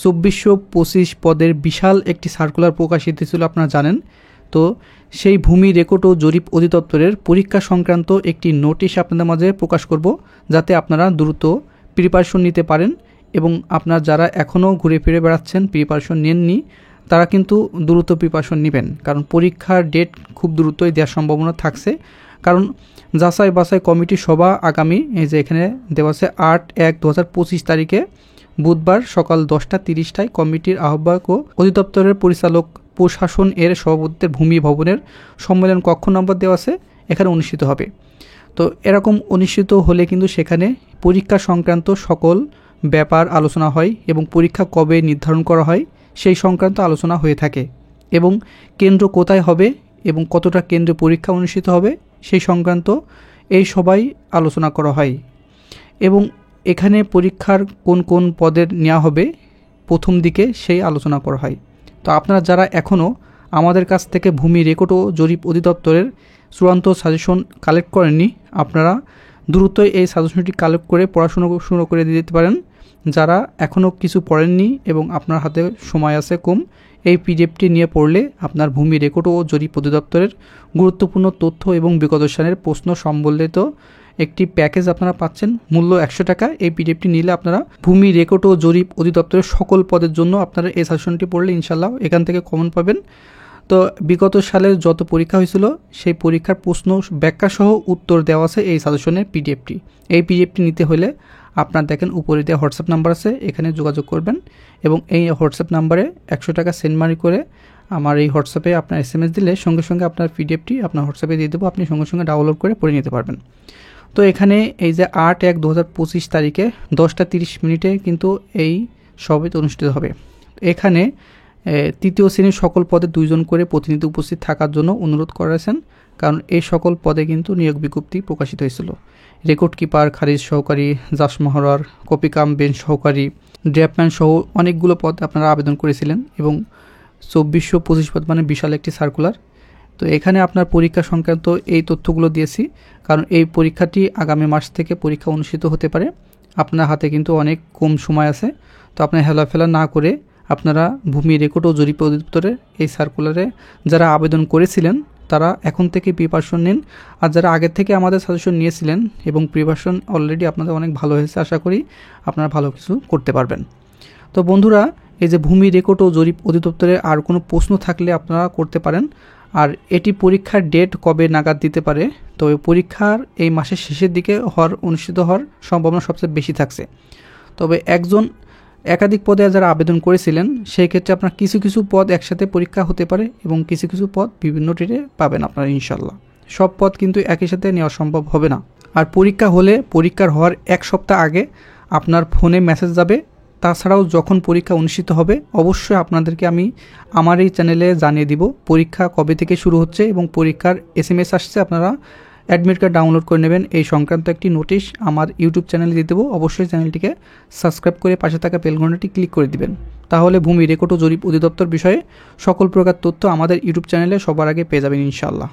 2425 পদের বিশাল একটি সার্কুলার প্রকাশিত ছিল, আপনারা জানেন। তো সেই ভূমি রেকর্ড ও জরিপ অধিদপ্তরের পরীক্ষা সংক্রান্ত একটি নোটিশ আপনাদের মাঝে প্রকাশ করব, যাতে আপনারা দ্রুত প্রিপারেশন নিতে পারেন। এবং আপনারা যারা এখনও ঘুরে ফিরে বেড়াচ্ছেন, প্রিপারেশন নেননি, তারা কিন্তু দ্রুত প্রিপারেশন নেবেন, কারণ পরীক্ষার ডেট খুব দ্রুতই দেওয়ার সম্ভাবনা থাকছে। কারণ যাচাই বাছাই কমিটি সভা আগামী, এই যে এখানে দেওয়া আছে 8/1/2025 তারিখে বুধবার সকাল 10:30টায় কমিটির আহ্বায়ক ও অধিদপ্তরের পরিচালক প্রশাসন এর সভাপতিত্বের ভূমি ভবনের সম্মেলন কক্ষ নম্বর দেওয়া আছে, এখানে অনুষ্ঠিত হবে। তো এরকম অনুষ্ঠিত হলে কিন্তু সেখানে পরীক্ষা সংক্রান্ত সকল ব্যাপার আলোচনা হয় এবং পরীক্ষা কবে নির্ধারণ করা হয় সেই সংক্রান্ত আলোচনা হয়ে থাকে, এবং কেন্দ্র কোথায় হবে এবং কতটা কেন্দ্রে পরীক্ষা অনুষ্ঠিত হবে সেই সংক্রান্ত এই সবাই আলোচনা করা হয়। এবং এখানে পরীক্ষার কোন কোন পদের নেওয়া হবে প্রথম দিকে সেই আলোচনা করা হয়। তো আপনারা যারা এখনও আমাদের কাছ থেকে ভূমি রেকর্ড ও জরিপ অধিদপ্তরের চূড়ান্ত সাজেশন কালেক্ট করেননি, আপনারা দ্রুতই এই সাজেশনটি কালেক্ট করে পড়াশুনো শুরু করে দিতে পারেন। যারা এখনও কিছু পড়েননি এবং আপনার হাতে সময় আছে কম, এই পিডিএফটি নিয়ে পড়লে আপনার ভূমি রেকর্ড ও জরিপ অধিদপ্তরের গুরুত্বপূর্ণ তথ্য এবং বিগত সালের প্রশ্ন সম্বলিত একটি প্যাকেজ আপনারা পাচ্ছেন মূল্য 100 টাকা। এই পিডিএফটি নিলে আপনারা ভূমি রেকর্ড ও জরিপ অধিদপ্তরের সকল পদের জন্য আপনারা এই সাজেশনটি পড়লে ইনশাল্লাহ এখান থেকে কমন পাবেন। তো বিগত সালের যত পরীক্ষা হয়েছিল সেই পরীক্ষার প্রশ্ন ব্যাখ্যাসহ উত্তর দেওয়া আছে এই সাজেশনের পিডিএফটি। এই পিডিএফটি নিতে হলে আপনার দেখেন উপরে দেওয়া হোয়াটসঅ্যাপ নাম্বার আছে, এখানে যোগাযোগ করবেন এবং এই হোয়াটসঅ্যাপ নাম্বারে 100 টাকা সেন্ড মানি করে আমার এই হোয়াটসঅ্যাপে আপনার SMS দিলে সঙ্গে সঙ্গে আপনার পিডিএফটি আপনার হোয়াটসঅ্যাপে দিয়ে দেবো, আপনি সঙ্গে সঙ্গে ডাউনলোড করে পড়ে নিতে পারবেন। তো এখানে এই যে 8/1/2025 তারিখে 10:30 কিন্তু এই সভাটি অনুষ্ঠিত হবে। এখানে তৃতীয় শ্রেণীর সকল পদে 2 জন করে প্রতিনিধি উপস্থিত থাকার জন্য অনুরোধ করেছেন, কারণ এই সকল পদে কিন্তু নিয়োগ বিজ্ঞপ্তি প্রকাশিত হয়েছিল। রেকর্ড কিপার, খারিজ সহকারী, জাস মহরার, কপি কাম বেঞ্চ সহকারী, ড্রাফটম্যান সহ অনেকগুলো পদ আপনারা আবেদন করেছিলেন এবং 2425 পদ মানে বিশাল একটি সার্কুলার। তো এখানে আপনার পরীক্ষা সংক্রান্ত এই তথ্যগুলো দিয়েছি, কারণ এই পরীক্ষাটি আগামী মাস থেকে পরীক্ষা অনুষ্ঠিত হতে পারে। আপনার হাতে কিন্তু অনেক কম সময় আছে, তো আপনার হেলাফেলা না করে আপনারা ভূমি রেকর্ড ও জরিপ অধিদপ্তরের এই সার্কুলারে যারা আবেদন করেছিলেন তারা এখন থেকে প্রিপারেশন নিন। আর যারা আগের থেকে আমাদের সাজেশন নিয়েছিলেন এবং প্রিপারেশন অলরেডি আপনাদের অনেক ভালো হয়েছে, আশা করি আপনারা ভালো কিছু করতে পারবেন। তো বন্ধুরা, এই যে ভূমি রেকর্ড ও জরিপ অধিদপ্তরে আর কোনো প্রশ্ন থাকলে আপনারা করতে পারেন। আর এটি পরীক্ষার ডেট কবে নাগাদ দিতে পারে, তো পরীক্ষার এই মাসের শেষের দিকে অনুষ্ঠিত হওয়ার সম্ভাবনা সবচেয়ে বেশি থাকছে। তবে একাধিক পদে যারা আবেদন করেছিলেন সেই ক্ষেত্রে আপনার কিছু কিছু পদ একসাথে পরীক্ষা হতে পারে এবং কিছু কিছু পদ বিভিন্ন ডেটে পাবেন আপনারা ইনশাল্লাহ। সব পদ কিন্তু একই সাথে নেওয়া সম্ভব হবে না। আর পরীক্ষা হলে পরীক্ষার হওয়ার 1 সপ্তাহ আগে আপনার ফোনে মেসেজ যাবে। তাছাড়াও যখন পরীক্ষা অনুষ্ঠিত হবে অবশ্যই আপনাদেরকে আমি আমার এই চ্যানেলে জানিয়ে দিব পরীক্ষা কবে থেকে শুরু হচ্ছে এবং পরীক্ষার SMS আসছে, আপনারা অ্যাডমিট কার্ড ডাউনলোড করে নেবেন। এই সংক্রান্ত একটি নোটিশ আমার ইউটিউব চ্যানেলে দিয়ে দেবো। অবশ্যই চ্যানেলটিকে সাবস্ক্রাইব করে পাশে থাকা বেল ঘন্টাটি ক্লিক করে দিবেন, তাহলে ভূমি রেকর্ড ও জরিপ অধিদপ্তর বিষয়ে সকল প্রকার তথ্য আমাদের ইউটিউব চ্যানেলে সবার আগে পেয়ে যাবেন ইনশাআল্লাহ।